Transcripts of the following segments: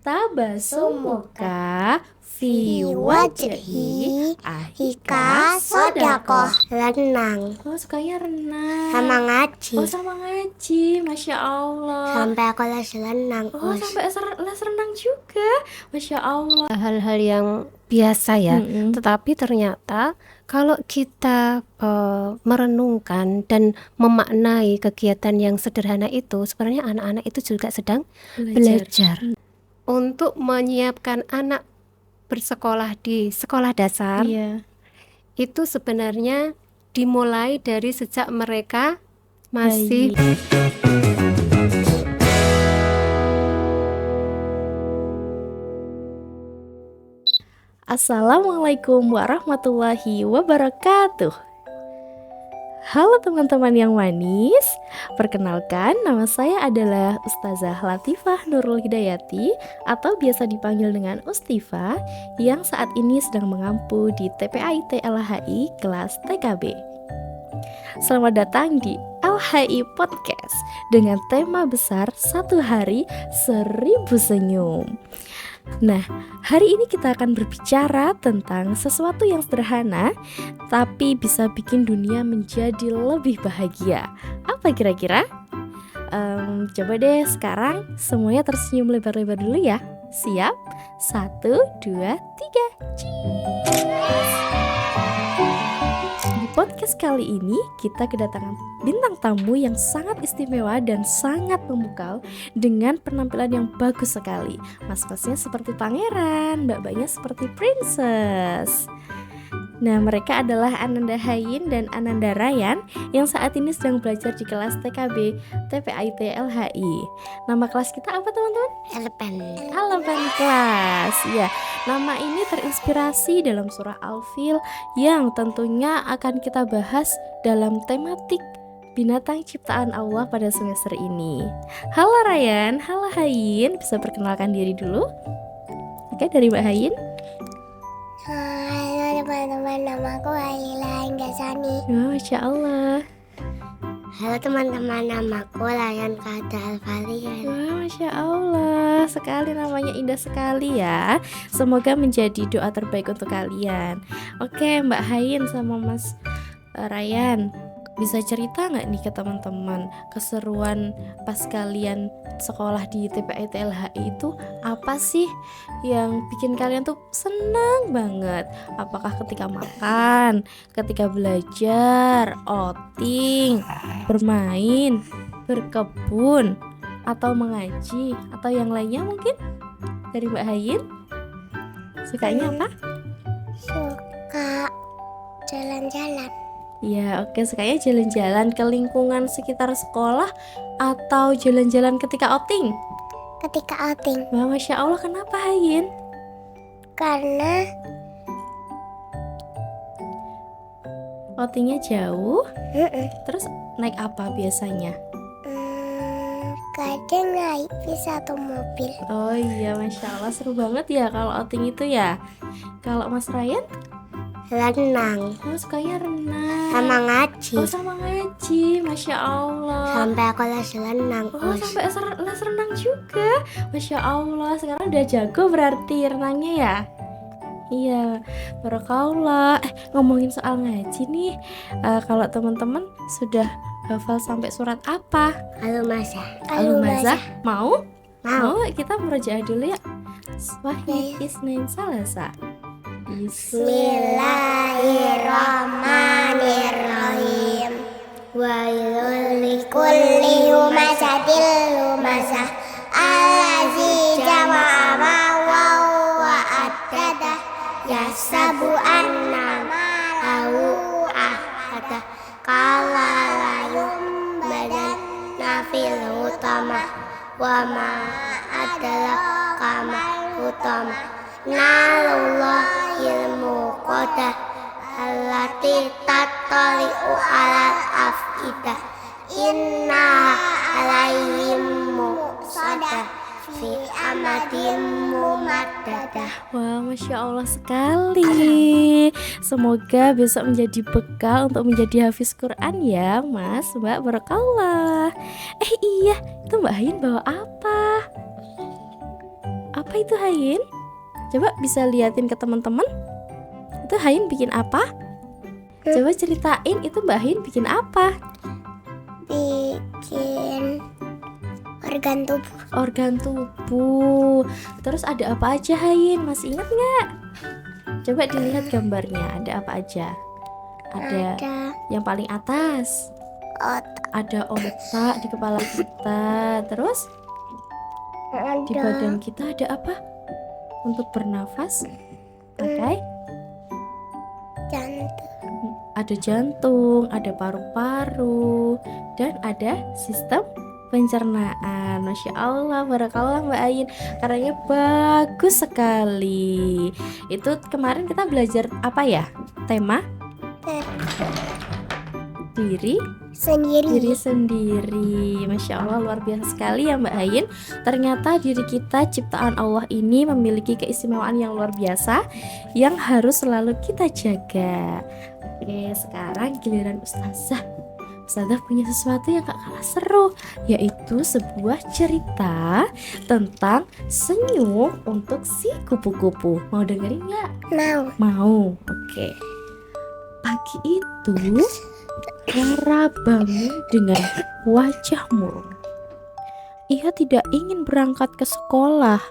Tabasumuka fi wajhi ahika sodakoh. Renang. Oh, sukanya renang. Sama ngaji. Oh, sama ngaji. Masya Allah. Sampai aku les renang. Oh, sampai les renang juga. Masya Allah. Hal-hal yang biasa ya. Tetapi ternyata kalau kita merenungkan dan memaknai kegiatan yang sederhana itu, sebenarnya anak-anak itu juga sedang belajar. Untuk menyiapkan anak bersekolah di sekolah dasar, itu sebenarnya dimulai dari sejak mereka masih Assalamualaikum warahmatullahi wabarakatuh. Halo teman-teman yang manis, perkenalkan nama saya adalah Ustazah Latifah Nurul Hidayati atau biasa dipanggil dengan Ustiva yang saat ini sedang mengampu di TPAIT LHI kelas TKB. Selamat datang di LHI Podcast dengan tema besar 1 hari 1000 senyum. Nah, hari ini kita akan berbicara tentang sesuatu yang sederhana tapi bisa bikin dunia menjadi lebih bahagia. Apa kira-kira? Coba deh sekarang semuanya tersenyum lebar-lebar dulu ya. Siap? 1, 2, 3, cheers! Di podcast kali ini kita kedatangan bintang tamu yang sangat istimewa dan sangat memukau dengan penampilan yang bagus sekali. Mas-masnya seperti pangeran, mbak-mbaknya seperti princess. Nah, mereka adalah Ananda Hayin dan Ananda Ryan yang saat ini sedang belajar di kelas TKB TPAIT LHI. Nama kelas kita apa teman-teman? Eleven kelas. Ya, nama ini terinspirasi dalam surah Al-Fil yang tentunya akan kita bahas dalam tematik binatang ciptaan Allah pada semester ini. Halo Ryan, halo Hayin, bisa perkenalkan diri dulu? Oke, dari Mbak Hayin. Halo teman-teman, nama aku Aila Inggasani. Masya Allah. Halo teman-teman, nama aku Layan Kada Alvalian. Wah, Masya Allah, sekali namanya indah sekali ya. Semoga menjadi doa terbaik untuk kalian. Oke, Mbak Hayin sama Mas Ryan, bisa cerita nggak nih ke teman-teman keseruan pas kalian sekolah di TPAIT LHI itu apa sih yang bikin kalian tuh senang banget? Apakah ketika makan, ketika belajar, outing, bermain, berkebun, atau mengaji, atau yang lainnya mungkin? Dari Mbak Hayin, sukanya apa? Suka jalan-jalan. Ya, oke, sukanya jalan-jalan ke lingkungan sekitar sekolah atau jalan-jalan ketika outing? Ketika outing. Wah, Masya Allah, kenapa Hayin? Karena Outingnya jauh, terus naik apa biasanya? kadang naik bis atau mobil. Oh iya, Masya Allah, seru banget ya kalau outing itu ya. Kalau Mas Ryan? Renang. Oh, sukanya renang. Sama ngaji. Oh, sama ngaji, Masya Allah. Sampai aku les renang. Oh, sampai les renang juga. Masya Allah, sekarang udah jago berarti renangnya ya? Iya, barakallah. Ngomongin soal ngaji nih, kalau teman-teman sudah hafal sampai surat apa? Al-Humazah. Mau? Kita murojaah dulu ya. Wahid Isnain Salasa. Bismillahirrahmanirrahim. Wailul likulli humazatil lumazah allazi jama'a wa addada yasabu anna malahu ahada qala la yumbadanna fil hutama wa ma adraka mal hutama nalullah muqaddah allati tattali'u alal afidah inna alaihim muqsadah fi amadin mumaddadah. Wah, Masya Allah sekali. Semoga besok menjadi bekal untuk menjadi hafiz Quran ya Mas, Mbak, barakallah. Iya, itu Mbak Hayin bawa apa? Apa itu Hayin? Coba bisa liatin ke teman-teman. Itu Hayin bikin apa? Coba ceritain itu Mbak Hayin bikin apa? Bikin organ tubuh. Organ tubuh. Terus ada apa aja Hayin? Masih ingat nggak? Coba dilihat gambarnya. Ada apa aja? Ada yang paling atas. Otak. Ada otak di kepala kita. Terus di badan kita ada apa? Untuk bernafas pakai Jantung. ada jantung, ada paru-paru, dan ada sistem pencernaan. Masya Allah, barakallah Mbak Ayin, karyanya bagus sekali. Itu kemarin kita belajar apa ya? Tema diri Sendiri. sendiri. Masya Allah, luar biasa sekali ya Mbak Ayin. Ternyata diri kita ciptaan Allah ini memiliki keistimewaan yang luar biasa yang harus selalu kita jaga. Oke, sekarang giliran Ustazah. Ustazah punya sesuatu yang gak kalah seru, yaitu sebuah cerita tentang senyum untuk si kupu-kupu. Mau dengerin gak? Mau. Oke. Pagi itu Rara bangun dengan wajah murung. Ia tidak ingin berangkat ke sekolah,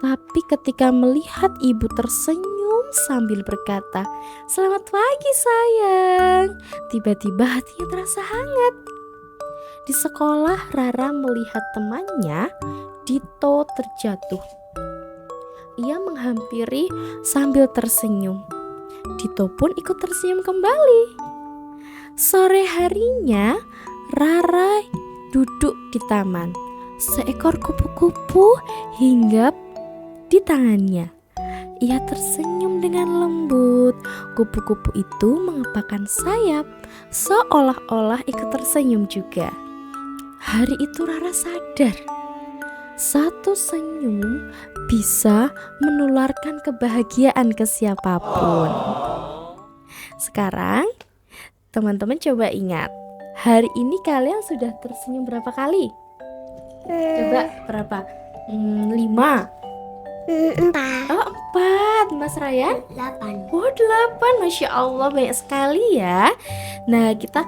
tapi ketika melihat ibu tersenyum sambil berkata, "Selamat pagi sayang," tiba-tiba hatinya terasa hangat. Di sekolah, Rara melihat temannya, Dito, terjatuh. Ia menghampiri sambil tersenyum. Dito pun ikut tersenyum kembali. Sore harinya, Rara duduk di taman. Seekor kupu-kupu hinggap di tangannya. Ia tersenyum dengan lembut. Kupu-kupu itu mengepakkan sayap, seolah-olah ikut tersenyum juga. Hari itu Rara sadar, satu senyum bisa menularkan kebahagiaan ke siapapun. Sekarang teman-teman coba ingat, hari ini kalian sudah tersenyum berapa kali? Coba berapa? 5. 4. Oh, 4. Mas Ryan? 8. Oh, 8. Masya Allah, banyak sekali ya. Nah, kita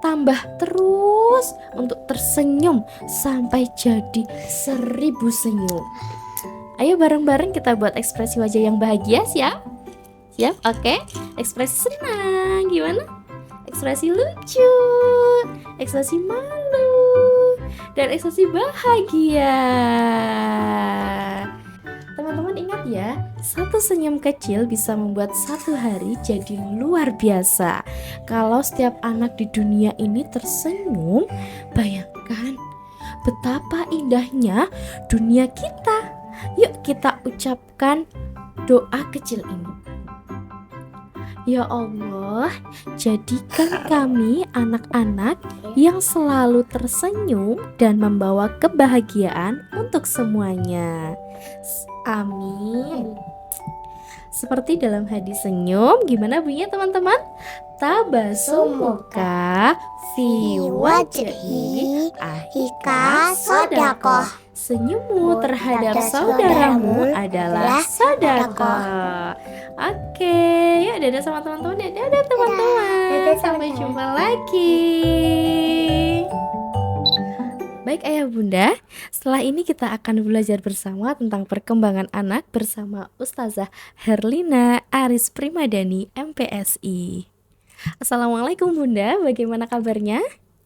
tambah terus untuk tersenyum sampai jadi 1000 senyum. Ayo bareng-bareng kita buat ekspresi wajah yang bahagia, siap? Siap? Oke. Ekspresi senang gimana? Ekspresi lucu, ekspresi malu, dan ekspresi bahagia. Teman-teman ingat ya, satu senyum kecil bisa membuat satu hari jadi luar biasa. Kalau setiap anak di dunia ini tersenyum, bayangkan betapa indahnya dunia kita. Yuk kita ucapkan doa kecil ini. Ya Allah, jadikan kami anak-anak yang selalu tersenyum dan membawa kebahagiaan untuk semuanya. Amin. Seperti dalam hadis senyum, gimana bunyinya teman-teman? Tabasumuka fi wajhi ahika sodakoh. Senyummu terhadap saudaramu adalah sodakoh. Oke, yuk dadah sama teman-teman ya. Dadah teman-teman. Sampai jumpa lagi. Baik ayah bunda, setelah ini kita akan belajar bersama tentang perkembangan anak bersama Ustazah Herlina Aris Primadani MPSI. Assalamualaikum bunda, bagaimana kabarnya?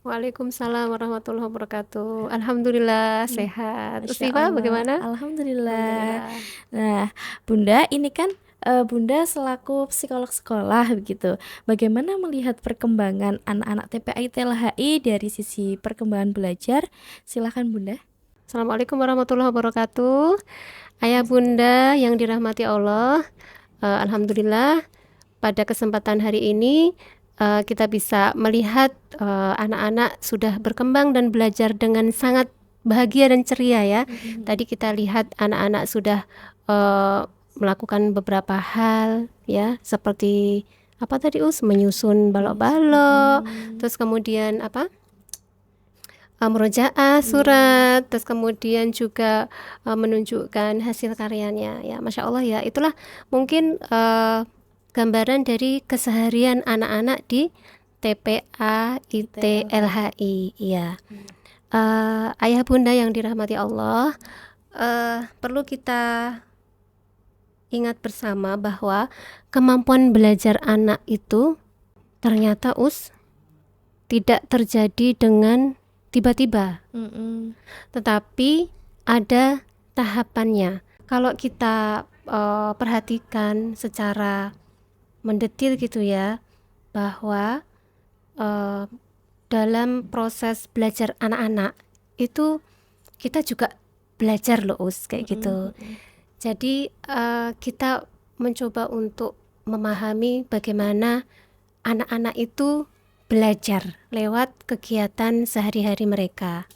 Waalaikumsalam warahmatullahi wabarakatuh. Alhamdulillah sehat. Ustifa bagaimana? Alhamdulillah. Nah bunda, ini kan Bunda selaku psikolog sekolah begitu. Bagaimana melihat perkembangan anak-anak TPA TLHI dari sisi perkembangan belajar? Silakan Bunda. Assalamualaikum warahmatullahi wabarakatuh. Ayah bunda yang dirahmati Allah, alhamdulillah pada kesempatan hari ini kita bisa melihat anak-anak sudah berkembang dan belajar dengan sangat bahagia dan ceria ya. Tadi kita lihat anak-anak sudah melakukan beberapa hal ya, seperti apa tadi menyusun balok-balok, terus kemudian murojaah surat, terus kemudian juga menunjukkan hasil karyanya. Ya, Masya Allah ya, itulah mungkin gambaran dari keseharian anak-anak di TPA ITLHI. Ya, ayah bunda yang dirahmati Allah, perlu kita ingat bersama bahwa kemampuan belajar anak itu ternyata tidak terjadi dengan tiba-tiba, tetapi ada tahapannya. Kalau kita perhatikan secara mendetil gitu ya, bahwa dalam proses belajar anak-anak itu kita juga belajar loh kayak gitu. Jadi kita mencoba untuk memahami bagaimana anak-anak itu belajar lewat kegiatan sehari-hari mereka.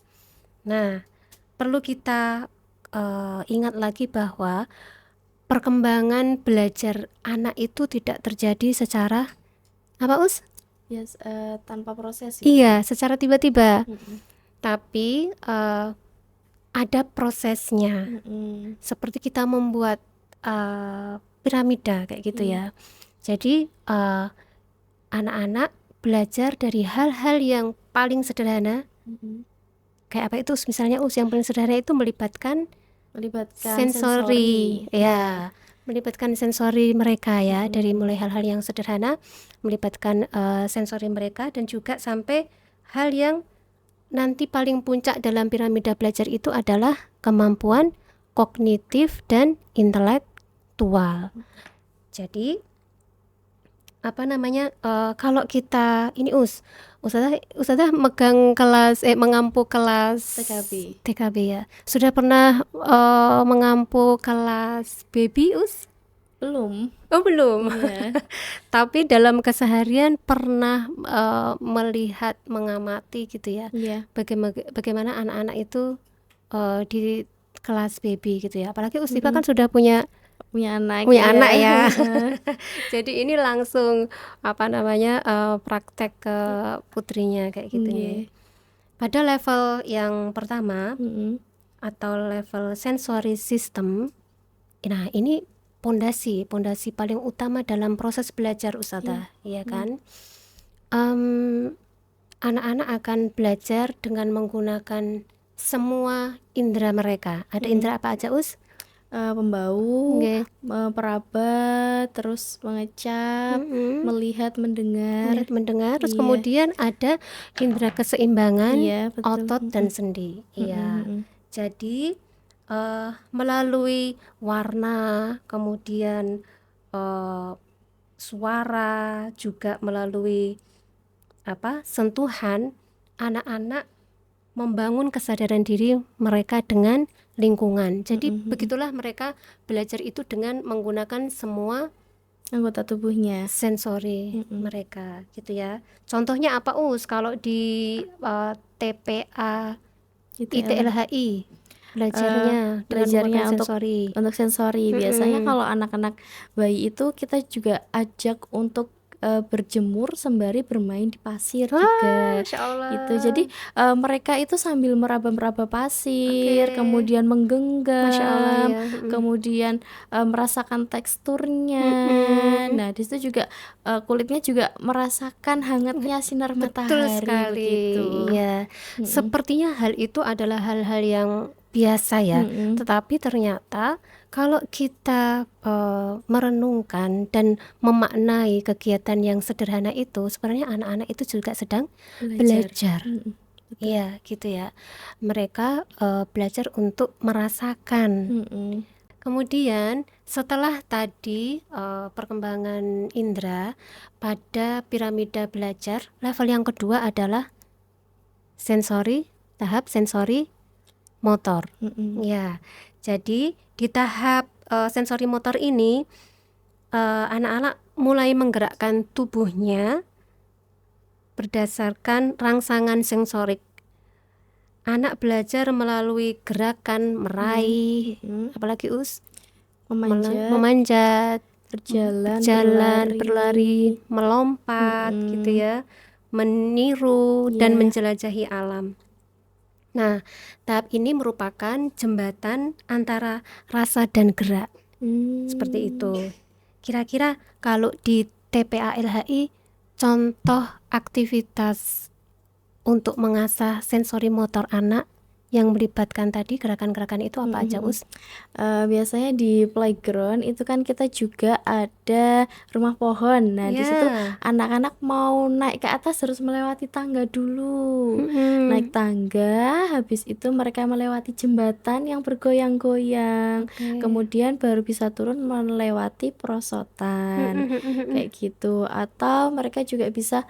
Nah, perlu kita ingat lagi bahwa perkembangan belajar anak itu tidak terjadi secara apa Yes, tanpa proses. Iya, secara tiba-tiba. Tapi ada prosesnya. Seperti kita membuat piramida kayak gitu ya. Jadi anak-anak belajar dari hal-hal yang paling sederhana. Kayak apa itu? Misalnya yang paling sederhana itu melibatkan sensori. Ya, melibatkan sensori mereka ya, dari mulai hal-hal yang sederhana, melibatkan sensori mereka, dan juga sampai hal yang nanti paling puncak dalam piramida belajar itu adalah kemampuan kognitif dan intelektual. Jadi kalau kita ini Ustazah megang kelas mengampu kelas TKB ya. Sudah pernah mengampu kelas baby Belum. Oh belum. Iya. Tapi dalam keseharian pernah melihat, mengamati gitu ya. Iya. Bagaimana anak-anak itu di kelas baby gitu ya. Apalagi Ustipa kan sudah punya anak ya. Jadi ini langsung praktek ke putrinya kayak gitu ya. Pada level yang pertama atau level sensory system, nah ini pondasi paling utama dalam proses belajar Ustazah, ya kan? Anak-anak akan belajar dengan menggunakan semua indera mereka. Ada indera apa aja Pembau, meraba, terus mengecap, melihat, mendengar, terus kemudian ada indera keseimbangan, otot dan sendi. Jadi melalui warna, kemudian suara, juga melalui sentuhan, anak-anak membangun kesadaran diri mereka dengan lingkungan. Jadi begitulah mereka belajar itu dengan menggunakan semua anggota tubuhnya, sensori mereka gitu ya. Contohnya apa kalau di TPA ITLHI belajarnya untuk sensori. Biasanya kalau anak-anak bayi itu kita juga ajak untuk berjemur sembari bermain di pasir juga. Itu jadi mereka itu sambil meraba-meraba pasir, kemudian menggenggam, kemudian merasakan teksturnya. Nah, di situ juga kulitnya juga merasakan hangatnya sinar matahari. Betul sekali. Iya. Sepertinya hal itu adalah hal-hal yang biasa ya, tetapi ternyata kalau kita merenungkan dan memaknai kegiatan yang sederhana itu, sebenarnya anak-anak itu juga sedang belajar. Iya, gitu ya. Mereka belajar untuk merasakan. Kemudian setelah tadi perkembangan indera, pada piramida belajar, level yang kedua adalah tahap sensori motor. Ya, jadi di tahap sensori motor ini anak-anak mulai menggerakkan tubuhnya berdasarkan rangsangan sensorik. Anak belajar melalui gerakan meraih, apalagi memanjat, berjalan, berlari, melompat gitu ya, meniru dan menjelajahi alam. Nah, tahap ini merupakan jembatan antara rasa dan gerak, seperti itu. Kira-kira kalau di TPA-LHI, contoh aktivitas untuk mengasah sensori motor anak yang melibatkan tadi gerakan-gerakan itu apa aja, Us? Biasanya di playground itu kan kita juga ada rumah pohon. Nah, di situ Ya. anak-anak mau naik ke atas harus melewati tangga dulu. Mm-mm. Naik tangga, habis itu mereka melewati jembatan yang bergoyang-goyang. Oke. Kemudian baru bisa turun melewati perosotan. Mm-mm. Kayak gitu. Atau mereka juga bisa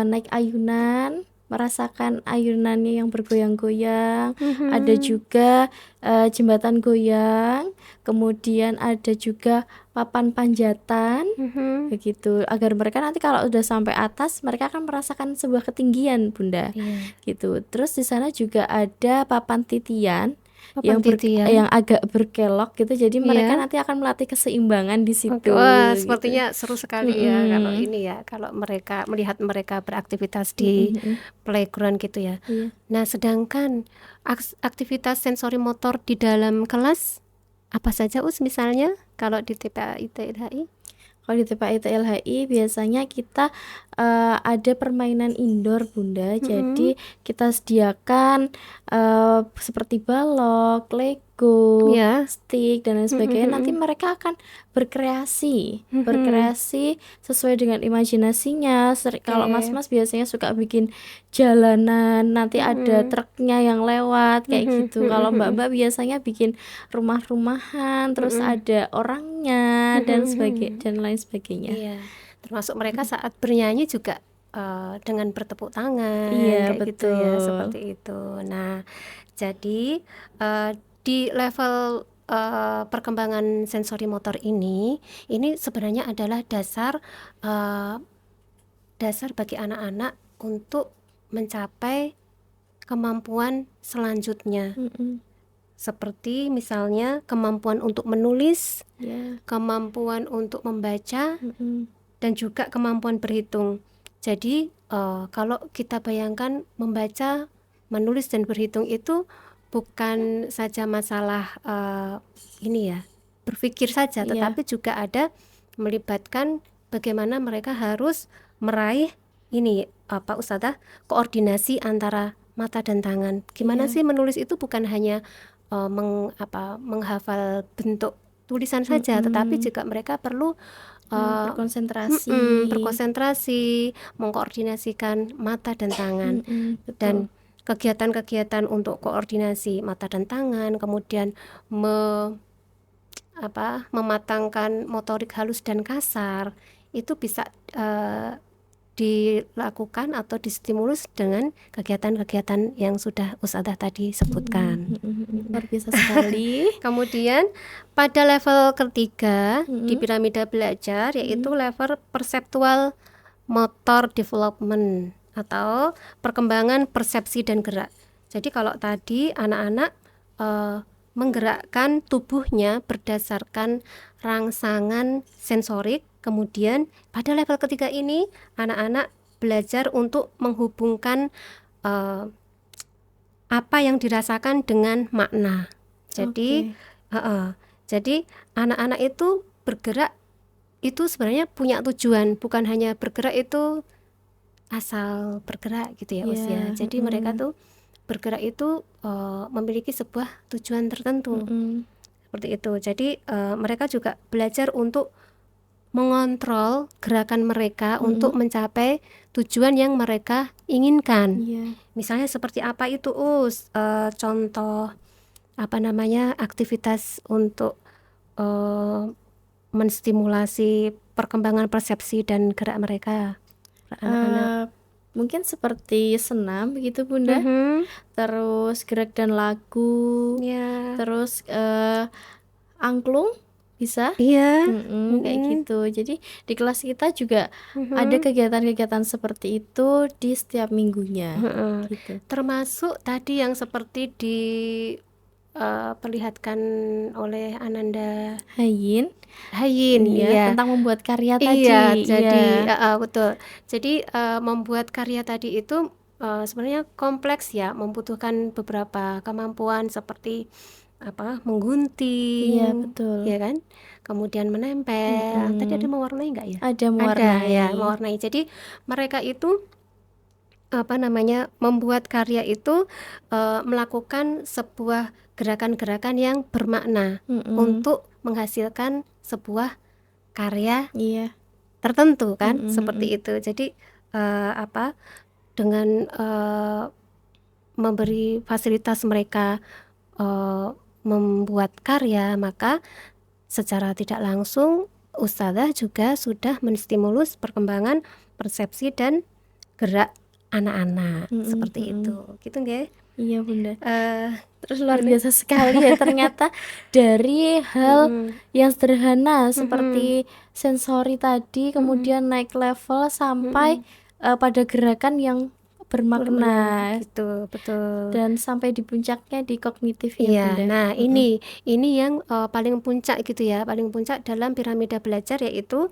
naik ayunan, merasakan ayunannya yang bergoyang-goyang. Ada juga jembatan goyang, kemudian ada juga papan panjatan, Mhm. begitu. Agar mereka nanti kalau udah sampai atas, mereka akan merasakan sebuah ketinggian, Bunda. Iya. Gitu. Terus di sana juga ada papan titian Papan titian. yang agak berkelok gitu. Jadi mereka Iya. nanti akan melatih keseimbangan di Oke, situ. wah gitu. sepertinya seru sekali ya kalau ini ya, kalau mereka melihat mereka beraktivitas di playground gitu ya. Iya. Nah, sedangkan aktivitas sensori motor di dalam kelas apa saja, Us, misalnya kalau di TPA ITLHI? Kalau di TPA ITLHI biasanya kita ada permainan indoor, Bunda. Jadi kita sediakan seperti balok, Lego, Ya. stick dan lain sebagainya. Nanti mereka akan berkreasi sesuai dengan imajinasinya. Kalau mas-mas biasanya suka bikin jalanan, nanti ada truknya yang lewat kayak gitu. Kalau mbak-mbak biasanya bikin rumah-rumahan, terus ada orangnya dan lain sebagainya. Iya, termasuk mereka saat bernyanyi juga dengan bertepuk tangan, Iya, kayak gitu ya, betul. seperti itu. Nah, jadi di level perkembangan sensori motor ini sebenarnya adalah dasar bagi anak-anak untuk mencapai kemampuan selanjutnya. Seperti misalnya kemampuan untuk menulis, kemampuan untuk membaca, dan juga kemampuan berhitung. Jadi kalau kita bayangkan membaca, menulis, dan berhitung itu bukan saja masalah berpikir saja, tetapi juga ada melibatkan bagaimana mereka harus meraih Ustadzah, koordinasi antara mata dan tangan. Gimana sih menulis itu bukan hanya menghafal bentuk tulisan saja, tetapi juga mereka perlu berkonsentrasi, mengkoordinasikan mata dan tangan, dan kegiatan-kegiatan untuk koordinasi mata dan tangan, kemudian mematangkan motorik halus dan kasar, itu bisa dilakukan atau distimulus dengan kegiatan-kegiatan yang sudah Ustadzah tadi sebutkan. Luar biasa sekali. Kemudian pada level ketiga di piramida belajar, yaitu level perceptual motor development atau perkembangan persepsi dan gerak. Jadi kalau tadi anak-anak menggerakkan tubuhnya berdasarkan rangsangan sensorik, kemudian pada level ketiga ini anak-anak belajar untuk menghubungkan apa yang dirasakan dengan makna. Jadi jadi anak-anak itu bergerak itu sebenarnya punya tujuan, bukan hanya bergerak itu asal bergerak gitu ya, usia. Jadi mereka tuh bergerak itu memiliki sebuah tujuan tertentu, seperti itu. Jadi mereka juga belajar untuk mengontrol gerakan mereka untuk mencapai tujuan yang mereka inginkan. Misalnya seperti apa itu, contoh aktivitas untuk menstimulasi perkembangan persepsi dan gerak mereka anak-anak. Mungkin seperti senam begitu, Bunda. Terus gerak dan lagu, terus angklung bisa, kayak gitu. Jadi di kelas kita juga ada kegiatan-kegiatan seperti itu di setiap minggunya, gitu. Termasuk tadi yang seperti diperlihatkan oleh Ananda Hayin, tentang membuat karya tadi. Jadi betul. Jadi membuat karya tadi itu sebenarnya kompleks ya, membutuhkan beberapa kemampuan seperti Iya, menggunting, betul. ya kan? Kemudian menempel. Tadi ada Mm-mm. mewarnai nggak ya? Ada Ada ya, mewarnai. mewarnai. Jadi mereka itu membuat karya itu melakukan sebuah gerakan-gerakan yang bermakna Mm-mm. untuk menghasilkan sebuah karya Iya. tertentu kan, Mm-mm, seperti mm-mm. itu. Jadi dengan memberi fasilitas mereka membuat karya, maka secara tidak langsung ustazah juga sudah menstimulus perkembangan persepsi dan gerak anak-anak, Mm-mm, seperti mm-mm. itu, gitu nggih. Iya Bunda. Eh, Terus luar gimana? biasa sekali ya ternyata dari hal Mm-mm, yang sederhana mm-mm, seperti sensori tadi mm-mm, kemudian naik level sampai mm-mm. pada gerakan yang Bermakna bermakna gitu, betul. dan sampai di puncaknya di kognitif ya Iya, Bunda. nah Mm-mm. ini yang paling puncak gitu ya, paling puncak dalam piramida belajar yaitu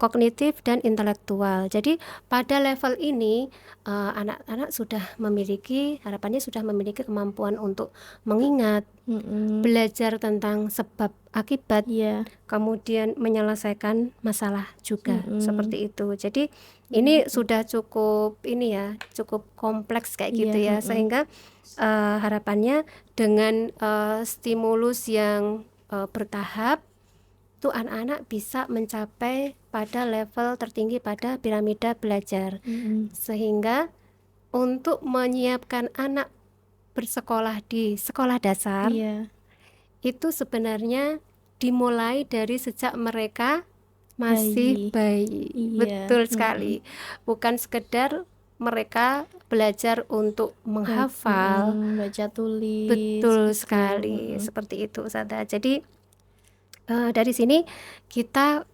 kognitif dan intelektual. Jadi pada level ini anak-anak harapannya sudah memiliki kemampuan untuk mengingat, Mm-mm. belajar tentang sebab akibat, Iya. kemudian menyelesaikan masalah juga, Mm-mm. seperti itu. Jadi ini sudah cukup cukup kompleks kayak Iya, gitu ya, mm-mm. sehingga harapannya dengan stimulus yang bertahap itu anak-anak bisa mencapai pada level tertinggi pada piramida belajar, Mm-mm. sehingga untuk menyiapkan anak bersekolah di sekolah dasar Iya. itu sebenarnya dimulai dari sejak mereka masih bayi. Iya. Betul Mm-mm. sekali. Bukan sekedar mereka belajar untuk menghafal. Baca tulis Betul gitu. sekali, Mm-mm. seperti itu Ustazah. Jadi dari sini kita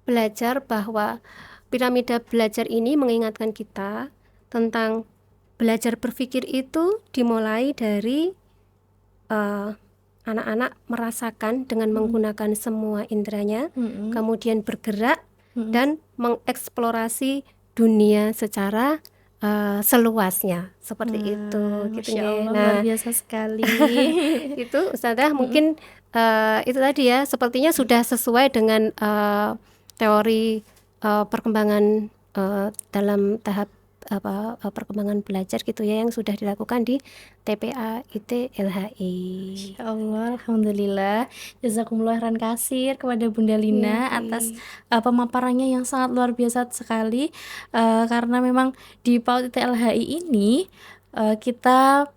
belajar bahwa piramida belajar ini mengingatkan kita tentang belajar berpikir itu dimulai dari anak-anak merasakan dengan menggunakan semua inderanya, Mm-mm. kemudian bergerak Mm-mm. dan mengeksplorasi dunia secara seluasnya, seperti itu, gitu Masya nggih. Allah, Nah, luar biasa sekali. itu Ustazah mungkin itu tadi ya, sepertinya sudah sesuai dengan teori perkembangan dalam tahap perkembangan belajar gitu ya, yang sudah dilakukan di TPA IT LHI. Masya Allah, Alhamdulillah. Jazakumullah khairan kasir kepada Bunda Iya, Lina atas pemaparannya yang sangat luar biasa sekali. Karena memang di PAUD ITLHI ini kita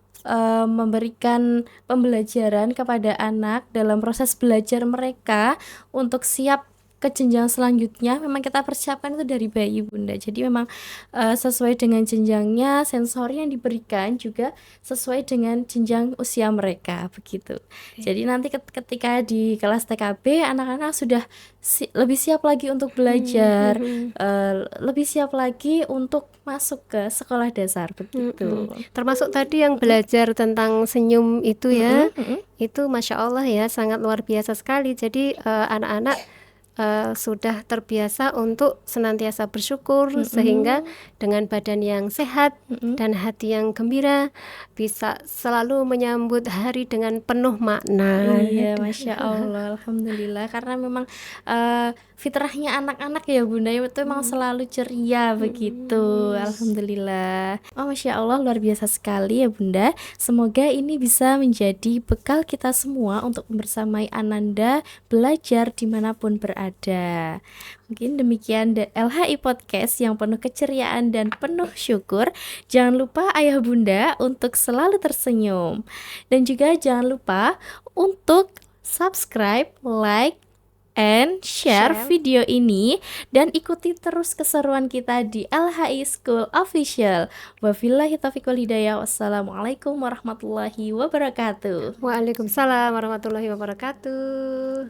memberikan pembelajaran kepada anak dalam proses belajar mereka untuk siap ke jenjang selanjutnya. Memang kita persiapkan itu dari bayi Bunda. Jadi memang sesuai dengan jenjangnya, sensori yang diberikan juga sesuai dengan jenjang usia mereka begitu. Jadi nanti ketika di kelas TKB anak-anak sudah lebih siap lagi untuk belajar, lebih siap lagi untuk masuk ke sekolah dasar begitu. Termasuk tadi yang belajar tentang senyum itu ya, Mm-mm. itu Masya Allah ya, sangat luar biasa sekali. Jadi anak-anak sudah terbiasa untuk senantiasa bersyukur, sehingga dengan badan yang sehat dan hati yang gembira bisa selalu menyambut hari dengan penuh makna. Iya, Masya Allah, Alhamdulillah. Karena memang fitrahnya anak-anak ya Bunda, itu memang selalu ceria begitu. Alhamdulillah. Oh, Masya Allah, luar biasa sekali ya Bunda. Semoga ini bisa menjadi bekal kita semua untuk membersamai Ananda belajar dimanapun berada. Mungkin demikian LHI Podcast yang penuh keceriaan dan penuh syukur. Jangan lupa ayah bunda untuk selalu tersenyum. Dan juga jangan lupa untuk subscribe, like, and share video ini. Dan ikuti terus keseruan kita di LHI School Official. Wabillahi taufiq wal hidayah. Wassalamualaikum warahmatullahi wabarakatuh. Waalaikumsalam warahmatullahi wabarakatuh.